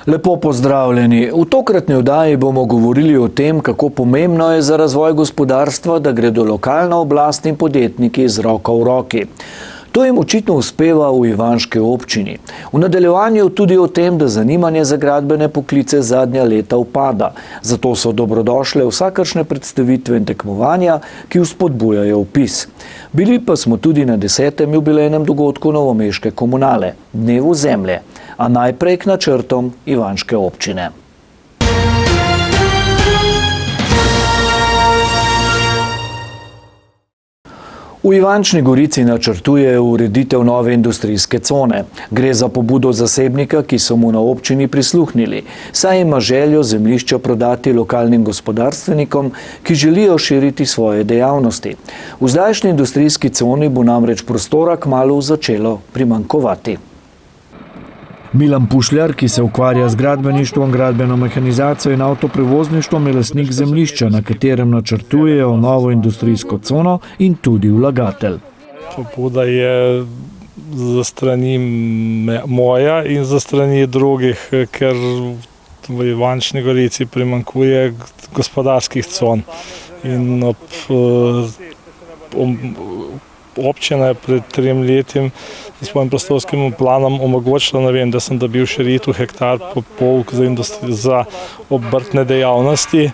Lepo pozdravljeni. V tokratni oddaji bomo govorili o tem, kako pomembno je za razvoj gospodarstva, da gredo lokalna oblast in podjetniki z roko v roki. To jim očitno uspeva v Ivanški občini. V nadaljevanju tudi o tem, da zanimanje za gradbene poklice zadnja leta upada. Zato so dobrodošle vsakršne predstavitve in tekmovanja, ki vzpodbujajo vpis. Bili pa smo tudi na 10. jubilejnem dogodku novomeške komunale, Dnevu zemlje. A najprej k načrtom Ivanške občine. V Ivančni Gorici načrtujejo ureditev nove industrijske cone. Gre za pobudo zasebnika, ki so mu na občini prisluhnili, saj ima željo zemljišča prodati lokalnim gospodarstvenikom, ki želijo širiti svoje dejavnosti. V zdajšnji industrijski coni bo namreč prostora kmalu začelo primanjkovati. Milan Pušljar, ki se ukvarja z gradbeništvom, gradbeno mehanizacijo in avtoprevozništvom, je lastnik zemljišča, na katerem načrtujejo novo industrijsko cono in tudi vlagatelj. Pobuda je za strani moja in za strani drugih, ker v Ivančni Gorici primanjkuje gospodarskih con. In občina je pred 3 leti s svojim prostorskim planom omogočila, da sem dobil širitev hektar po pol za obrtne dejavnosti.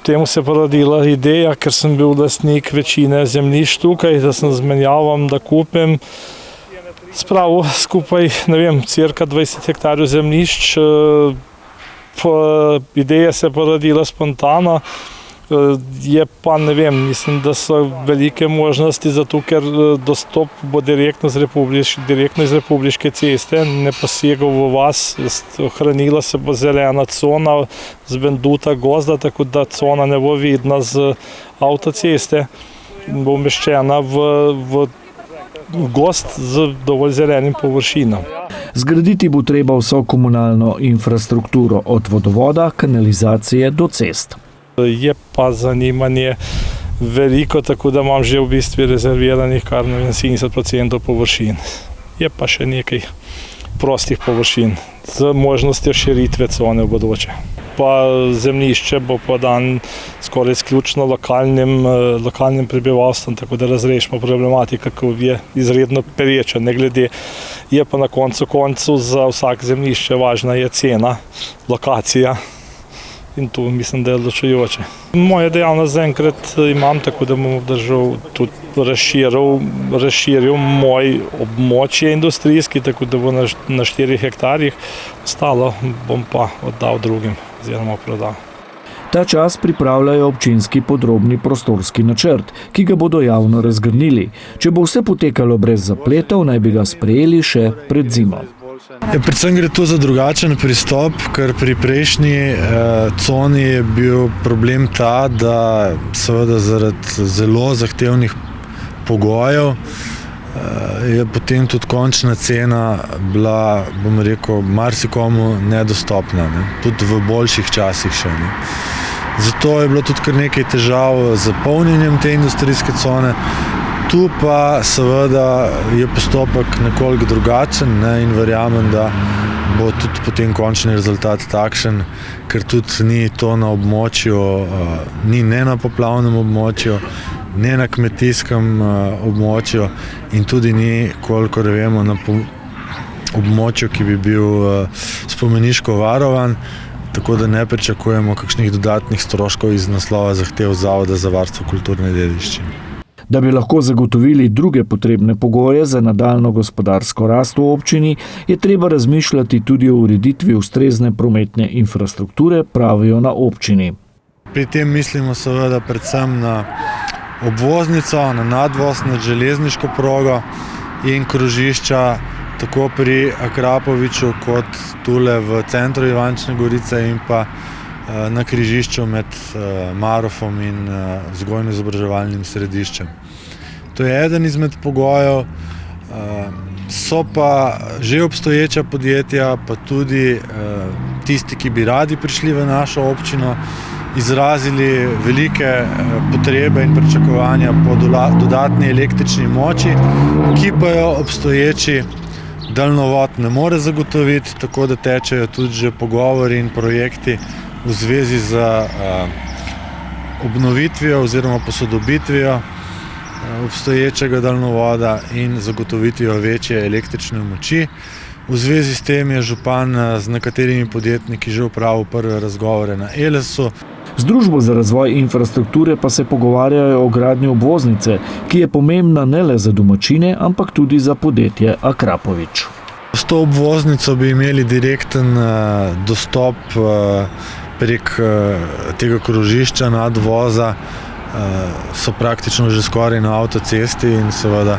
Temu se je porodila ideja, ker sem bil lastnik večine zemljišč tukaj, da sem zmenjaval, da kupim. Spravil skupaj, cirka 20 hektarjev zemljišč. Ideja se je porodila spontano. Je pa, mislim, da so velike možnosti, zato ker dostop bo direktno iz Republiške ceste, ne posega v vas, ohranila se bo zelena cona, zvenduta gozda, tako da cona ne bo vidna z avtoceste, bo umeščena v gozd z dovolj zelenim površinom. Zgraditi bo treba vso komunalno infrastrukturo, od vodovoda, kanalizacije do cest. Je pa zanimanje veliko, tako da imam že v bistvu rezerviranih kar 70% površin. Je pa še nekaj prostih površin z možnostjo širitve cone v bodoče. Pa zemljišče bo podan skoraj izključno lokalnim prebivalstvom, tako da razrešimo problematiko, ki je izredno pereča. Ne glede, je pa na koncu za vsak zemljišče važna je cena, lokacija. In to mislim, da je odločujoče. Moje dejavnost zaenkrat imam, tako da bom obdržal tudi razširil moj območje industrijski, tako da bo na 4 hektarjih, ostalo bom pa oddal drugim oziroma prodal. Ta čas pripravljajo občinski podrobni prostorski načrt, ki ga bodo javno razgrnili. Če bo vse potekalo brez zapletov, naj bi ga sprejeli še pred zimo. Predvsem gre to za drugačen pristop, ker pri prejšnji coni je bil problem ta, da seveda zaradi zelo zahtevnih pogojev je potem tudi končna cena bila, marsikomu nedostopna, tudi v boljših časih še. Zato je bilo tudi kar nekaj težav z polnjenjem te industrijske cone. Tu pa seveda je postopek nekoliko drugačen in verjamem, da bo tudi potem končni rezultat takšen, ker tudi ni to na območju, ni ne na poplavnem območju, ne na kmetijskem območju in tudi ni, kolikor vemo, na območju, ki bi bil spomeniško varovan, tako da ne pričakujemo kakšnih dodatnih stroškov iz naslova zahtev Zavoda za varstvo kulturne dediščine. Da bi lahko zagotovili druge potrebne pogoje za nadaljnjo gospodarsko rast v občini, je treba razmišljati tudi o ureditvi ustrezne prometne infrastrukture, pravijo na občini. Pri tem mislimo seveda predvsem na obvoznico, na nadvoz nad železniško progo in krožišča tako pri Akrapoviču kot tule v centru Ivančne Gorice in pa na križišču med Marofom in vzgojno-izobraževalnim središčem. To je eden izmed pogojev, so pa že obstoječa podjetja, pa tudi tisti, ki bi radi prišli v našo občino, izrazili velike potrebe in pričakovanja po dodatni električni moči, ki pa jo obstoječi daljnovod ne more zagotoviti, tako da tečejo tudi že pogovori in projekti v zvezi z obnovitvijo oziroma posodobitvijo obstoječega daljnovoda in zagotovitvijo večje električne moči. V zvezi s tem je župan z nekaterimi podjetniki že opravil prve razgovore na Elesu. Z Družbo za razvoj infrastrukture pa se pogovarjajo o gradnji obvoznice, ki je pomembna ne le za domačine, ampak tudi za podjetje Akrapovič. S to obvoznico bi imeli direkten dostop prek tega krožišča nadvoza, so praktično že skoraj na avtocesti in seveda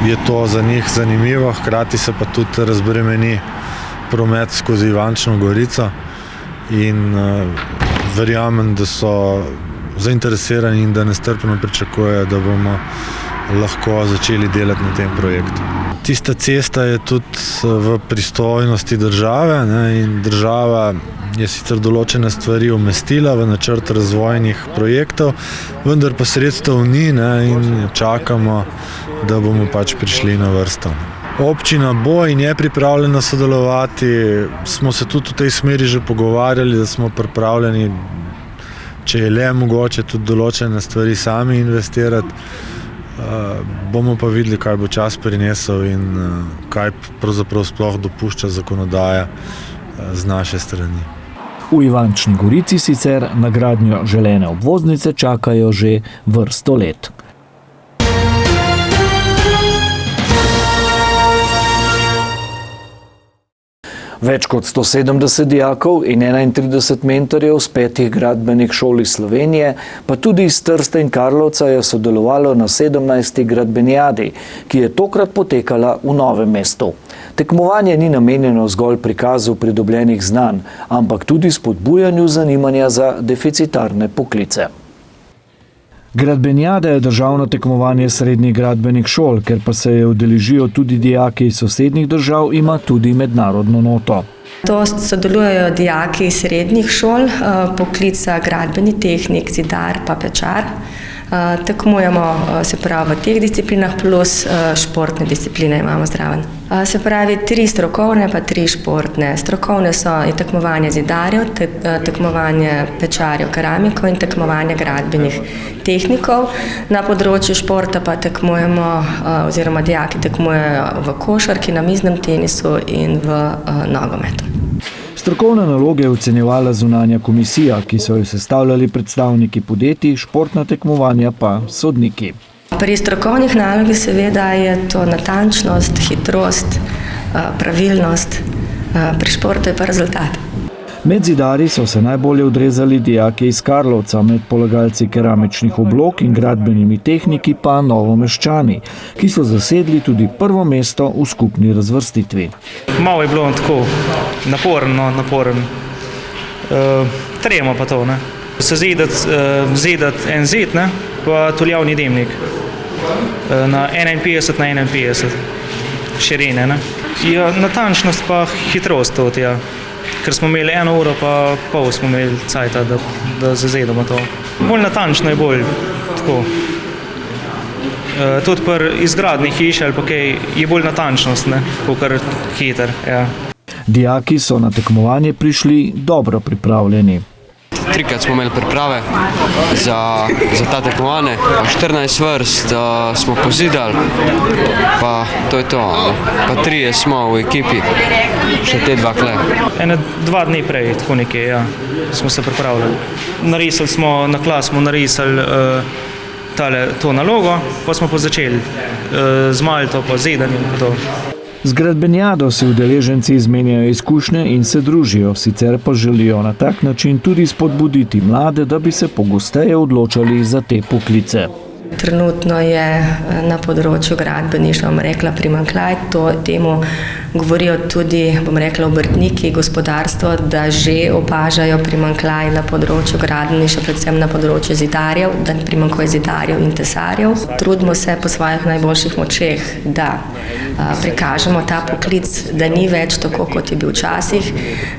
je to za njih zanimivo, hkrati se pa tudi razbremeni promet skozi Ivančno Gorico in verjamem, da so zainteresirani in da nestrpno pričakujejo, da bomo lahko začeli delati na tem projektu. Tista cesta je tudi v pristojnosti države, in država je sicer določene stvari umestila v načrt razvojnih projektov, vendar pa sredstev ni in čakamo, da bomo prišli na vrsto. Občina bo in je pripravljena sodelovati, smo se tudi v tej smeri že pogovarjali, da smo pripravljeni, če je le mogoče, tudi določene stvari sami investirati. Bomo pa videli, kaj bo čas prinesel in kaj pravzaprav sploh dopušča zakonodaja z naše strani. V Ivančni Gorici sicer na gradnjo želene obvoznice čakajo že vrsto let. Več kot 170 dijakov in 31 mentorjev z 5 gradbenih šol iz Slovenije, pa tudi iz Trsta in Karlovca je sodelovalo na 17. gradbenijadi, ki je tokrat potekala v Novem mestu. Tekmovanje ni namenjeno zgolj prikazu pridobljenih znanj, ampak tudi spodbujanju zanimanja za deficitarne poklice. Gradbenijada je državno tekmovanje srednjih gradbenih šol, ker pa se je udeležijo tudi dijaki iz sosednjih držav, ima tudi mednarodno noto. To sodelujejo dijaki srednjih šol, poklica gradbeni tehnik, zidar pa pečar. Tekmujemo se pravi v teh disciplinah plus športne discipline imamo zraven. Se pravi 3 strokovne pa 3 športne. Strokovne so tekmovanje zidarjev, tekmovanje pečarjev keramikov in tekmovanje gradbenih tehnikov. Na področju športa pa tekmujemo oziroma dijaki tekmujejo v košarki, na miznem tenisu in v nogometu. Strokovne naloge je ocenjevala zunanja komisija, ki so jo sestavljali predstavniki podjetij, športna tekmovanja pa sodniki. Pri strokovnih nalogih seveda je to natančnost, hitrost, pravilnost, pri športu je pa rezultat. Med zidarji so se najbolje odrezali dijaki iz Karlovca, med polagalci keramičnih oblog in gradbenimi tehniki pa Novomeščani, ki so zasedli tudi prvo mesto v skupni razvrstitvi. Malo je bilo tako naporen. Tremo pa to, zidati en zid, pa tuljavni dimnik na 51 na 51 širine. Ja, natančnost pa hitrost tudi, ja. Ker smo imeli 1 uro pa pol smo imeli cajta, da zazidamo to. Bolj natančno je bolj tako. Tudi pri izgradni hiši ali pa kaj je bolj natančnost, kakor hiter. Ja. Dijaki so na tekmovanje prišli dobro pripravljeni. 3-krat smo imeli priprave za ta tekmovanje, 14 vrst smo pozidali, pa to je to. Pa 3 smo v ekipi, še te 2 kle. 2 dni prej, tako nekje, ja, smo se pripravljali. Narisali smo, na klas smo narisali to nalogo, pa smo pa začeli z malto, pa zidanjem pa to. Z gradbenijado si udeleženci izmenjajo izkušnje in se družijo, sicer pa želijo na tak način tudi spodbuditi mlade, da bi se pogosteje odločali za te poklice. Trenutno je na področju gradbeništva, primanjkljaj, temu govorijo tudi, obrtniki, gospodarstvo, da že opažajo primanjkljaj na področju gradbeništva, predvsem na področju zidarjev, da primanjkuje zidarjev in tesarjev. Trudimo se po svojih najboljših močeh, da prikažemo ta poklic, da ni več tako, kot je bil včasih,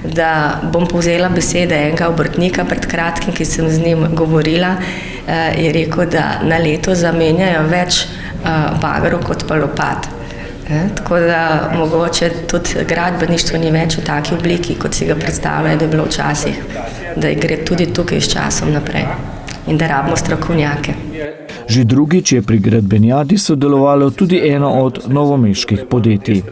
da bom povzela besede enega obrtnika pred kratkim, ki sem z njim govorila, je rekel, da na leto zamenjajo več bagerov kot pa lopat. Tako da mogoče tudi gradbeništvo ni več v taki obliki, kot si ga predstavljajo, da je bilo včasih, da gre tudi tukaj s časom naprej in da rabimo strokovnjake. Že drugič je pri gradbenjadi sodelovalo tudi eno od novomeških podjetij.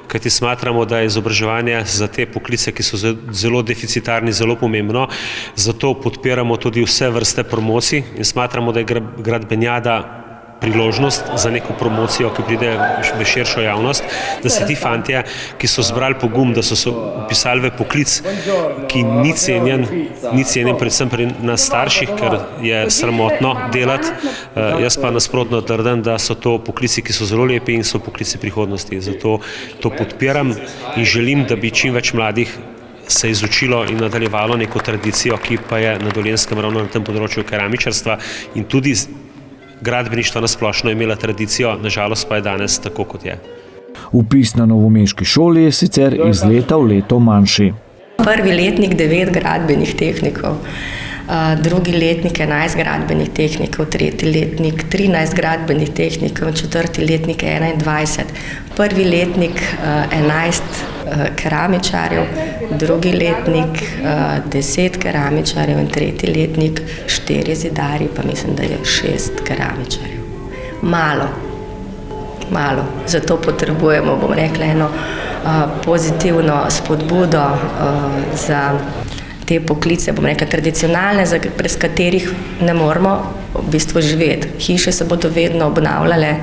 Kajti smatramo, da je izobraževanje za te poklice, ki so zelo deficitarni, zelo pomembno. Zato podpiramo tudi vse vrste promocij in smatramo, da je gradbenjada priložnost za neko promocijo, ki pride v širšo javnost, da se ti fantje, ki so zbrali pogum, da so se vpisali v poklic, ki ni cenjen predvsem pri nas starših, ker je sramotno delati. Jaz pa nasprotno trdim, da so to poklici, ki so zelo lepi in so poklici prihodnosti. Zato to podpiram in želim, da bi čim več mladih se izučilo in nadaljevalo neko tradicijo, ki pa je na Dolenjskem ravno na tem področju keramičarstva in tudi gradbeništvo nasplošno imela tradicijo, nažalost pa je danes tako, kot je. Vpis na novomeški šoli je sicer iz leta v leto manjši. Prvi letnik 9 gradbenih tehnikov, drugi letnik 11 gradbenih tehnikov, tretji letnik 13 gradbenih tehnikov, četrti letnik 21, prvi letnik 11 keramičarjev, drugi letnik 10 keramičarjev in tretji letnik 4 zidarji, pa mislim, da je 6 keramičarjev. Malo. Zato potrebujemo, bom rekla, eno pozitivno spodbudo za te poklice, bom rekla, tradicionalne, brez katerih ne moremo v bistvu živeti. Hiše se bodo vedno obnavljale,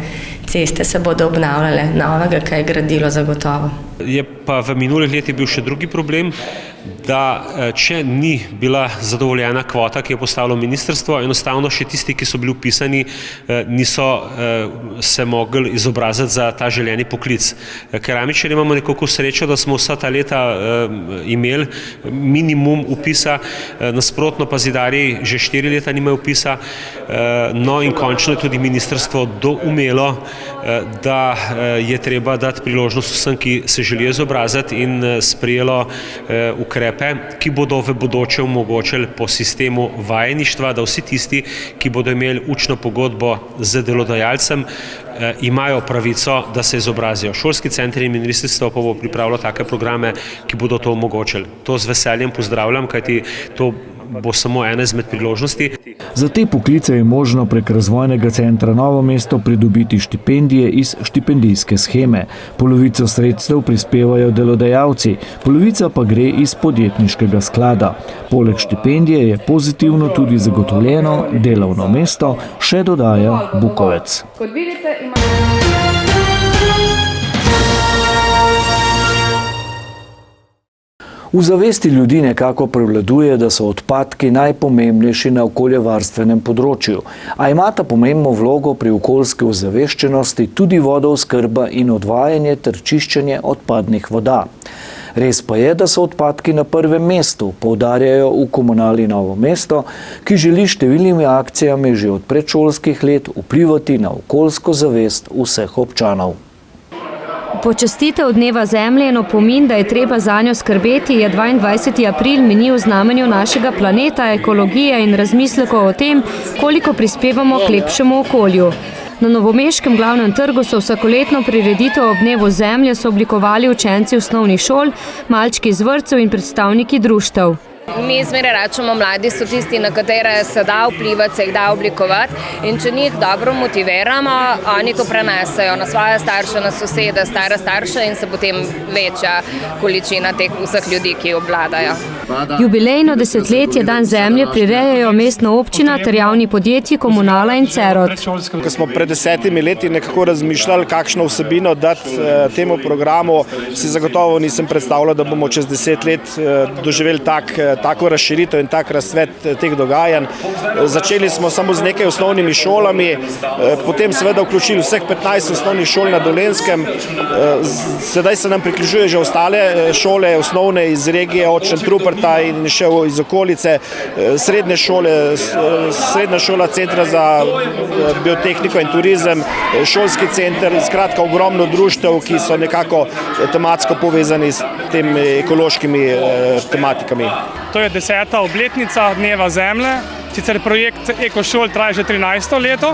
ceste se bodo obnavljale, novega kaj gradilo zagotovo. Je pa v minulih letih bil še drugi problem, da če ni bila zadovoljena kvota, ki je postavilo ministrstvo, enostavno še tisti, ki so bili vpisani, niso se mogli izobraziti za ta željeni poklic. Keramičarji imamo nekako srečo, da smo vsa ta leta imeli minimum vpisa, nasprotno pa zidarji že 4 leta nimajo vpisa, no in končno je tudi ministrstvo doumelo, da je treba dati priložnost vsem, ki se želijo izobraziti in sprejelo ukrepe, ki bodo v bodoče omogočili po sistemu vajeništva, da vsi tisti, ki bodo imeli učno pogodbo z delodajalcem, imajo pravico, da se izobrazijo. Šolski centri in ministrstvo pa bo pripravilo take programe, ki bodo to omogočili. To z veseljem pozdravljam, kajti to bo samo ena izmed priložnosti. Za te poklice je možno prek Razvojnega centra Novo mesto pridobiti štipendije iz štipendijske sheme. Polovico sredstev prispevajo delodajalci, polovica pa gre iz podjetniškega sklada. Poleg štipendije je pozitivno tudi zagotovljeno delovno mesto, še dodaja Bukovec. V zavesti ljudi nekako prevladuje, da so odpadki najpomembnejši na okoljevarstvenem področju, a imata pomembno vlogo pri okoljski ozaveščenosti tudi vodooskrba in odvajanje ter čiščenje odpadnih voda. Res pa je, da so odpadki na prvem mestu, poudarjajo v Komunali Novo mesto, ki želi številnimi akcijami že od predšolskih let vplivati na okoljsko zavest vseh občanov. Počastitev Dneva Zemlje in opomin, da je treba zanjo skrbeti, je 22. april minil v znamenju našega planeta, ekologije in razmislekov o tem, koliko prispevamo k lepšemu okolju. Na novomeškem glavnem trgu so vsakoletno prireditev ob Dnevu Zemlje sooblikovali učenci osnovnih šol, malčki iz vrtcev in predstavniki društev. Mi zmeraj rečemo, mladi so tisti, na katere se da vplivati, se jih da oblikovati in če njih dobro motiviramo, oni to prenesejo na svoje starše, na sosede, stare starše in se potem večja količina teh vseh ljudi, ki obvladajo. Jubilejno desetletje Dan Zemlje prirejajo mestna občina ter javni podjetji Komunala in Cerod. Ko smo pred 10 leti nekako razmišljali, kakšno vsebino dati temu programu, si zagotovo nisem predstavljal, da bomo čez 10 let doživeli tako razširitev in tak razcvet teh dogajanj. Začeli smo samo z nekaj osnovnimi šolami, potem seveda vključili vseh 15 osnovnih šol na Dolenjskem. Sedaj se nam priključuje že ostale šole, osnovne iz regije, od Šentruperta in še iz okolice, srednje šole, srednja šola Centra za biotehniko in turizem, šolski center, skratka ogromno društev, ki so nekako tematsko povezani s temi ekološkimi tematikami. To je 10. obletnica Dneva Zemlje. Sicer projekt EkoŠol traja že 13. leto.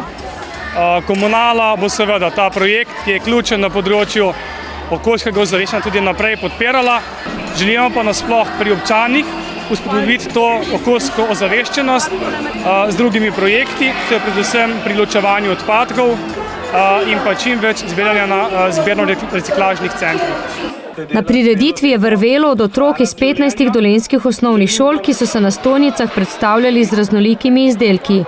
Komunala bo seveda ta projekt, ki je ključen na področju okoljskega ozaveščanja, tudi naprej podpirala. Želimo pa nasploh pri občanih vzpodbuditi to okoljsko ozaveščenost z drugimi projekti, to je predvsem pri ločevanju odpadkov in pa čim več zbiranja na zbirno-reciklažnih centrih. Na prireditvi je vrvelo od otrok iz 15 dolenjskih osnovnih šol, ki so se na stojnicah predstavljali z raznolikimi izdelki.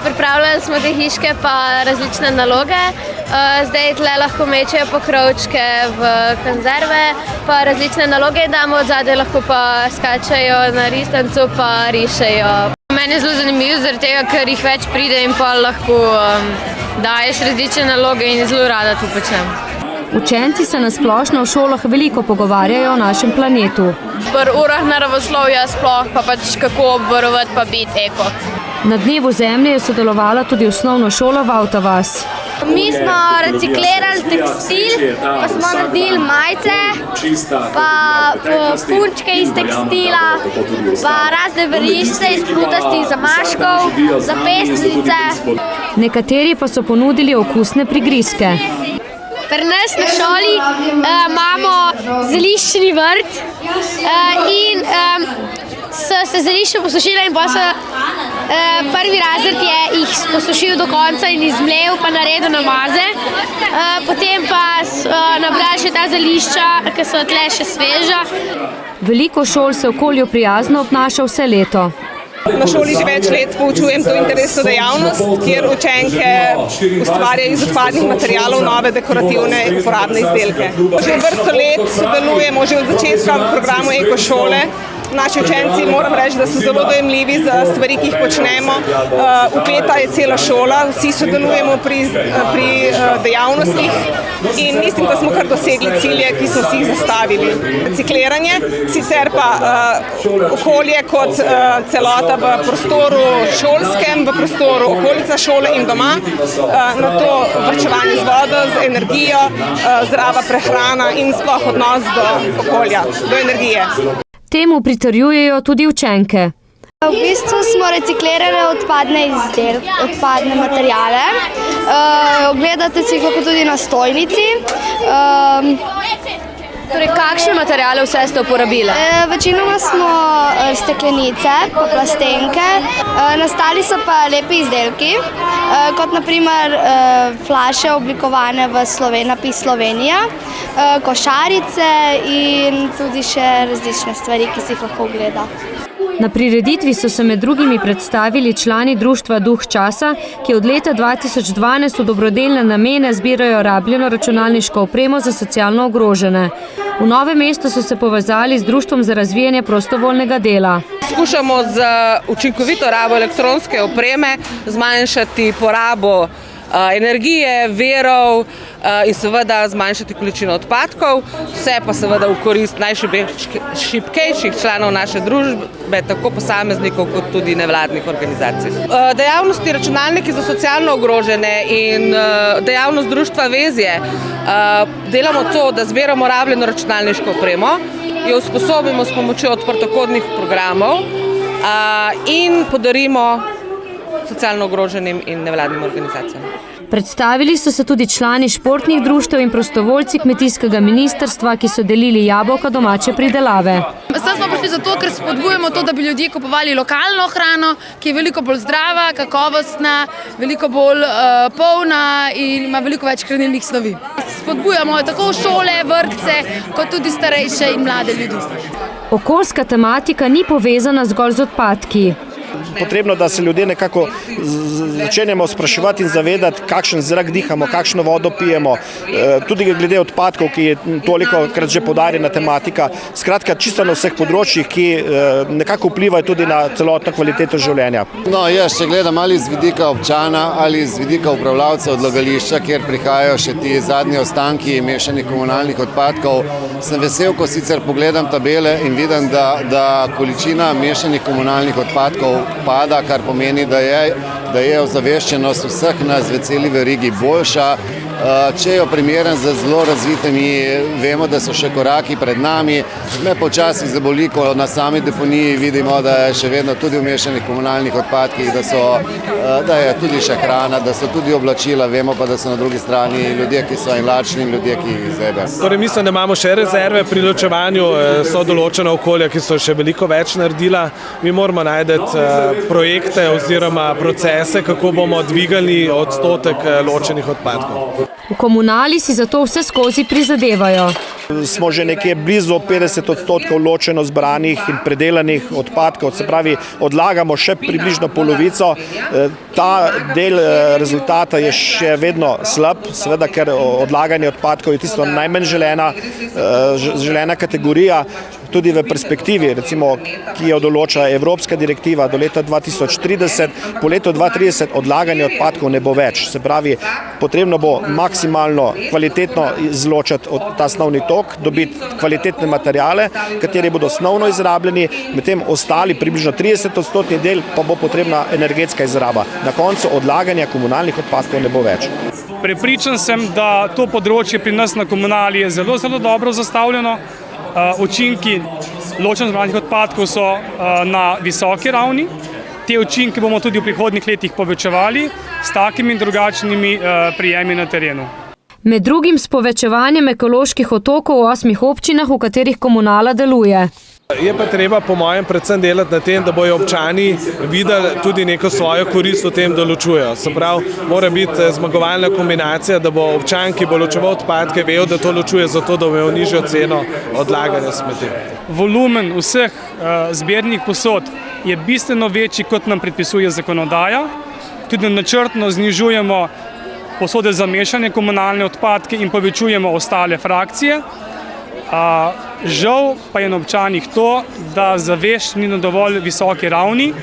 Pripravljali smo te hiške pa različne naloge. Zdaj tle lahko mečejo pokrovčke v konzerve, pa različne naloge damo, odzadaj lahko pa skačejo na ristancu pa rišejo. Meni je zelo zanimivo zaradi tega, ker jih več pride in pa lahko daješ različne naloge in zelo rada to počnem. Učenci se na splošno v šolah veliko pogovarjajo o našem planetu. Pri urah naravoslovja sploh pa pač kako obvarovati pa biti eko. Na dnevu zemlje je sodelovala tudi osnovna šola Vauta-vas. Mi smo reciklirali tekstil, pa smo naredili majice, pa punčke iz tekstila, pa razne verižice iz plutastih zamaškov, zapestnice. Nekateri pa so ponudili okusne prigrizke. Pri nas na šoli imamo zeliščni vrt in so se zelišče posušile in pa so prvi razred je jih posušil do konca in izmlel pa naredil namaze. Potem pa nabrali še ta zelišča, ki so tle še sveža. Veliko šol se okolju prijazno obnaša vse leto. Na šoli že več let poučujem to interesno dejavnost, kjer učenke ustvarjajo iz odpadnih materialov nove dekorativne in uporabne izdelke. Že vrsto let sodelujemo že od začetka v programu Ekošole. Naši učenci, moram reči, da so zelo dojemljivi za stvari, ki jih počnemo. Vpeta je cela šola, vsi sodelujemo pri dejavnostih in mislim, da smo kar dosegli cilje, ki smo si jih zastavili. Recikliranje, sicer pa okolje kot celota v prostoru šolskem, v prostoru okolica šole in doma, na to varčevanje z vodo, z energijo, zdrava prehrana in sploh odnos do okolja, do energije. Temu pritrjujejo tudi učenke. V bistvu smo reciklirali odpadne materijale. Ogledate si jih lahko tudi na stojnici. Torej, kakšne materijale vse ste uporabili? Večinoma smo steklenice, pa plastenke. Nastali so pa lepi izdelki, kot naprimer flaše oblikovane v napis Slovenija, košarice in tudi še različne stvari, ki si jih lahko ogleda. Na prireditvi so se med drugimi predstavili člani društva Duh časa, ki od leta 2012 v dobrodelne namene zbirajo rabljeno računalniško opremo za socialno ogrožene. V Novem mestu so se povezali z Društvom za razvijanje prostovoljnega dela. Skušamo z učinkovito rabo elektronske opreme zmanjšati porabo energije, virov in seveda zmanjšati količino odpadkov, vse pa seveda v korist najšibkejših članov naše družbe, tako posameznikov kot tudi nevladnih organizacij. Dejavnosti računalniki za socialno ogrožene in dejavnost društva Vezje delamo to, da zbiramo rabljeno računalniško opremo, jo usposobimo s pomočjo odprtokodnih programov in podarimo socialno ogroženim in nevladnim organizacijam. Predstavili so se tudi člani športnih društev in prostovoljci kmetijskega ministrstva, ki so delili jabolka domače pridelave. Zdaj smo prišli zato, ker spodbujamo to, da bi ljudje kupovali lokalno hrano, ki je veliko bolj zdrava, kakovostna, veliko bolj polna in ima veliko več hranilnih snovi. Spodbujamo tako šole, vrtce, kot tudi starejše in mlade ljudi. Okoljska tematika ni povezana zgolj z odpadki. Potrebno, da se ljudje nekako začenjamo spraševati in zavedati, kakšen zrak dihamo, kakšno vodo pijemo, tudi glede odpadkov, ki je toliko krat že poudarjena tematika. Skratka, čisto na vseh področjih, ki nekako vplivajo tudi na celotno kvaliteto življenja. No, jaz, če gledam ali z vidika občana ali z vidika upravljavca odlagališča, kjer prihajajo še ti zadnji ostanki mešanih komunalnih odpadkov, sem vesel, ko sicer pogledam tabele in vidim, da količina mešanih komunalnih odpadkov pada, kar pomeni, da je ozaveščenost vseh nas v celi verigi boljša če jo primeren z zelo razvitimi, vemo, da so še koraki pred nami. Me počasi zaboli, ko na sami deponiji vidimo, da je še vedno tudi v mešanih komunalnih odpadkih, da je tudi še hrana, da so tudi oblačila, vemo pa, da so na drugi strani ljudje, ki so lačni in ljudje, ki jih zebe. Torej mislim, da imamo še rezerve pri ločevanju, so določena okolja, ki so še veliko več naredila. Mi moramo najti projekte oziroma procese, kako bomo dvigali odstotek ločenih odpadkov. V komunali si zato vse skozi prizadevajo. Smo že nekje blizu 50% ločeno zbranih in predelanih odpadkov, se pravi, odlagamo še približno polovico. Ta del rezultata je še vedno slab, seveda, ker odlaganje odpadkov je tisto najmanj želena kategorija. Tudi v perspektivi, recimo, ki jo določa Evropska direktiva do leta 2030, po letu 2030 odlaganje odpadkov ne bo več. Se pravi, potrebno bo maksimalno kvalitetno izločati ta snovni tok, dobiti kvalitetne materijale, kateri bodo snovno izrabljeni, medtem ostali približno 30% del pa bo potrebna energetska izraba. Na koncu odlaganja komunalnih odpadkov ne bo več. Prepričan sem, da to področje pri nas na komunali je zelo, zelo dobro zastavljeno. Učinki ločeno zbranih odpadkov so na visoki ravni. Te učinke bomo tudi v prihodnjih letih povečevali s takimi in drugačnimi prijemi na terenu. Med drugim s povečevanjem ekoloških otokov v 8 občinah, v katerih komunala deluje. Je pa treba po mojem predvsem delati na tem, da bojo občani videli tudi neko svojo korist v tem, da ločujejo. Se pravi, mora biti zmagovalna kombinacija, da bo občan, ki bo ločeval odpadke, vedel, da to ločuje zato, da bo imel nižjo ceno odlaganja smeti. Volumen vseh zbirnih posod je bistveno večji, kot nam predpisuje zakonodaja. Tudi načrtno znižujemo posode za mešane komunalne odpadke in povečujemo ostale frakcije. Žal pa je na občanih to, da zavest ni na dovolj visoki ravni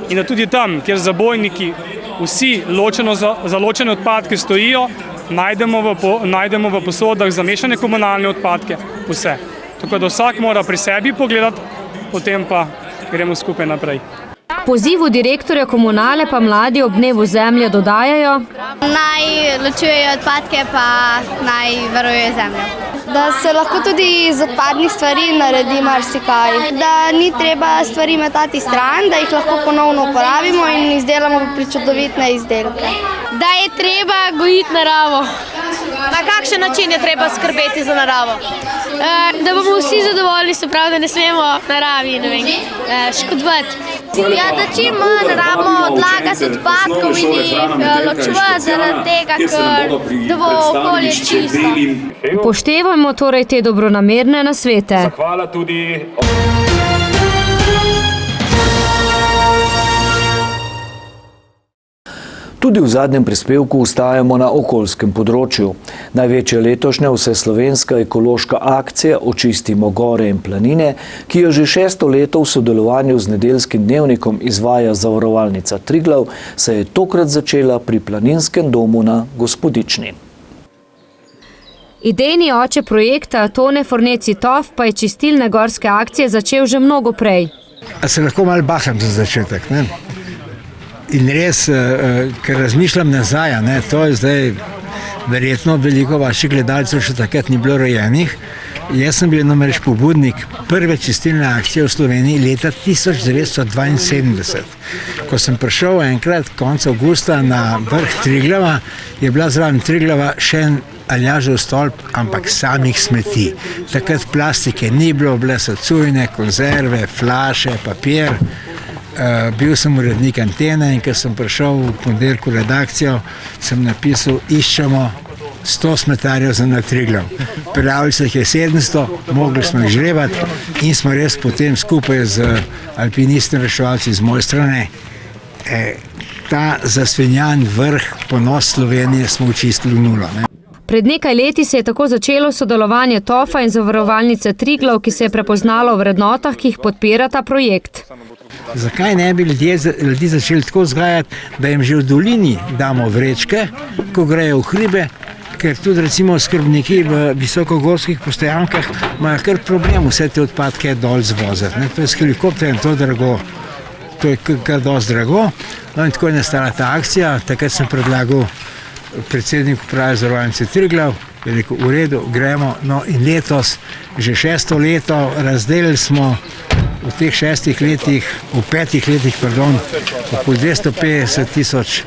in da tudi tam, kjer zabojniki vsi za ločene odpadke stojijo, najdemo v posodah za mešane komunalne odpadke vse. Tako da vsak mora pri sebi pogledati, potem pa gremo skupaj naprej. Pozivu direktorja komunale pa mladi ob dnevu zemlje dodajajo: Naj ločujejo odpadke, pa naj varujejo zemljo. Da se lahko tudi iz odpadnih stvari naredi marsikaj. Da ni treba stvari metati stran, da jih lahko ponovno uporabimo in izdelamo pričudovitne izdelke. Da je treba gojiti naravo. Na kakšen način je treba skrbeti za naravo? Da bomo vsi zadovoljni, se pravi, da ne smemo naravi škodovati. Ja, da čim manj rabimo odlagati odpadkov in jih ločevati zaradi tega, ker da bo okolje čisto. Upoštevajmo torej te dobronamerne nasvete. Zahvala tudi. Tudi v zadnjem prispevku ostajamo na okoljskem področju. Največja letošnja vseslovenska ekološka akcija Očistimo gore in planine, ki jo že 6. leto v sodelovanju z Nedeljskim dnevnikom izvaja Zavarovalnica Triglav, se je tokrat začela pri planinskem domu na Gospodični. Idejni oče projekta Tone Forneci-Toff pa je čistilne gorske akcije začel že mnogo prej. A se lahko malo baham za začetek, ne? In res, ker razmišljam nazaj, to je zdaj verjetno veliko vaših gledalcev še takrat ni bilo rojenih. Jaz sem bil namreč pobudnik prve čistilne akcije v Sloveniji leta 1972. Ko sem prišel enkrat konec avgusta na vrh Triglava, je bila zraven Triglava še en Aljažev stolp, ampak samih smeti. Takrat plastike ni bilo, bile so cujne, konzerve, flaše, papir. Bil sem urednik Antene in ker sem prišel v ponedeljek v redakcijo, sem napisal, iščemo 100 smetarjev za na Triglav. Prijavili se jih je 700, mogli smo jih žrebati in smo res potem skupaj z alpinistami reševalci z moje strane ta zasvinjan vrh, ponos Slovenije, smo očistili v nulo. Pred nekaj leti se je tako začelo sodelovanje Toffa in Zavarovalnice Triglav, ki se je prepoznalo v vrednotah, ki jih podpira ta projekt. Zakaj ne bi ljudi začeli tako vzgajati, da jim že v dolini damo vrečke, ko grejo v hribe, ker tudi recimo skrbniki v visokogorskih postojankah imajo kar problem vse te odpadke dol zvoziti. To je s helikopterjem to drago, to je kar dosti drago. No in tako je nastala ta akcija, takrat sem predlagal predsednik uprave Zavarovalnice Triglav, je rekel, v redu, gremo. No in letos, že 6. leto, razdelili smo v teh 6 letih, v 5 letih, pardon, okoli 250 tisoč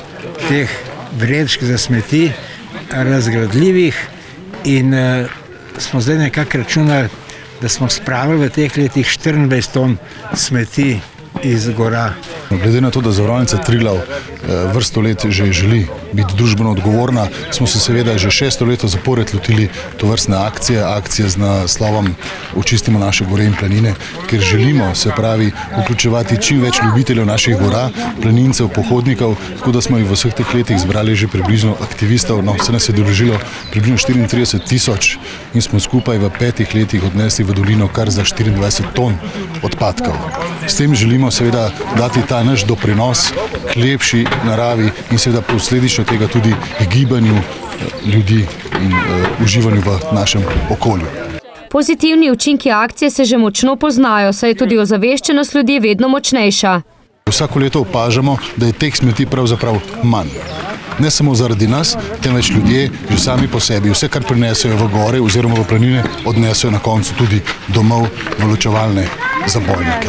teh vrečk za smeti, razgradljivih, in smo zdaj nekako računali, da smo spravili v teh letih 24 ton smeti iz gora. Glede na to, da Zavarovalnica Triglav vrsto let že želi biti družbeno odgovorna, smo se seveda že 6. leto zapored lotili tovrstne akcije z naslovom Očistimo naše gore in planine, ker želimo, se pravi, vključevati čim več ljubiteljev naših gora, planincev, pohodnikov, tako da smo jih v vseh teh letih zbrali že približno aktivistov, no, se nas je družilo približno 34 tisoč in smo skupaj v 5 letih odnesli v dolino kar za 24 ton odpadkov. S tem želimo seveda dati ta naš doprinos k lepši naravi in seveda posledično tega tudi gibanju ljudi in uživanju v našem okolju. Pozitivni učinki akcije se že močno poznajo, saj je tudi ozaveščenost ljudi vedno močnejša. Vsako leto opažamo, da je teh smeti pravzaprav manj. Ne samo zaradi nas, temveč ljudje že sami po sebi vse, kar prinesejo v gore oziroma v planine, odnesejo na koncu tudi domov v ločevalne zabojnike.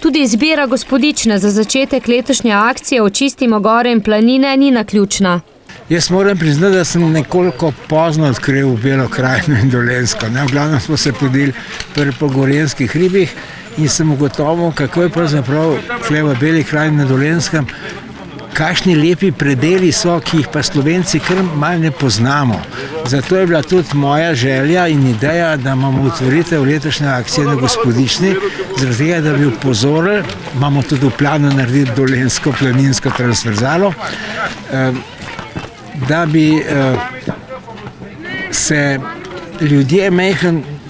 Tudi izbira Gospodične za začetek letošnje akcije Očistimo gore in planine ni naključna. Jaz moram priznati, da sem nekoliko pozno odkril Belo krajino in Dolenjsko. V glavnem smo se podili po gorenjskih hribih in sem ugotovil, kako je pravzaprav tukaj v Beli krajini na Dolenjskem, kakšni lepi predeli so, ki jih pa Slovenci kar malo ne poznamo. Zato je bila tudi moja želja in ideja, da imamo otvoritev letošnje akcije na Gospodični, zaradi tega, da bi upozorili, imamo tudi v planu narediti dolenjsko planinsko transverzalo, da bi se ljudje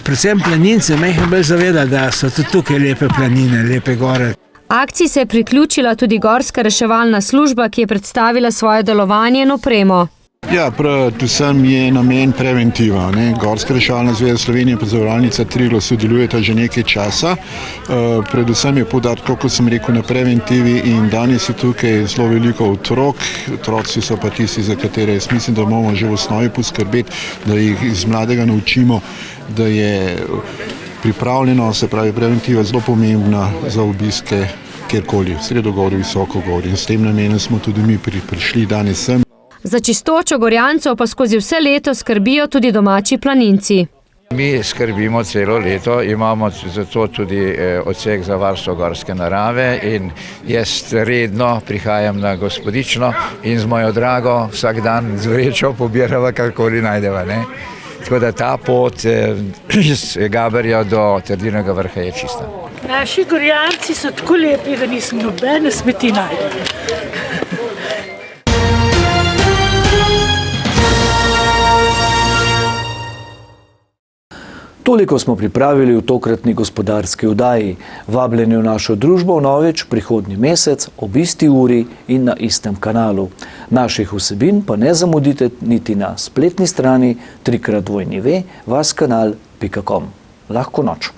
predvsem planince bolj zavedali, da so tudi tukaj lepe planine, lepe gore. Akciji se je priključila tudi Gorska reševalna služba, ki je predstavila svoje delovanje in opremo. Ja, predvsem je namen preventiva. Gorska reševalna zveza Slovenije in Zavarovalnica Triglav sodelujeta že nekaj časa. Predvsem je poudarek, kot sem rekel, na preventivi in danes je tukaj zelo veliko otrok. Otroci so pa tisti, za katere jaz mislim, da moramo že v osnovi poskrbeti, da jih iz mladega naučimo, da je pripravljeno, se pravi preventiva zelo pomembna za obiske kjerkoli, Sredogorju, Visokogorju. In s tem namenom smo tudi mi prišli danes sem. Za čistočo Gorjancev pa skozi vse leto skrbijo tudi domači planinci. Mi skrbimo celo leto, imamo zato tudi odsek za varstvo gorske narave in jaz redno prihajam na Gospodično in z mojo drago vsak dan z vrečo pobirava, karkoli najdeva. Tako da ta pot iz Gaberja do Trdinega vrha je čista. Naši Gorjanci so tako lepi, da nisem nobene smeti najdel. Toliko smo pripravili v tokratni gospodarski oddaji. Vabljeni v našo družbo vnovič prihodnji mesec ob isti uri in na istem kanalu. Naših vsebin pa ne zamudite niti na spletni strani www.vaskanal.com. Lahko noč.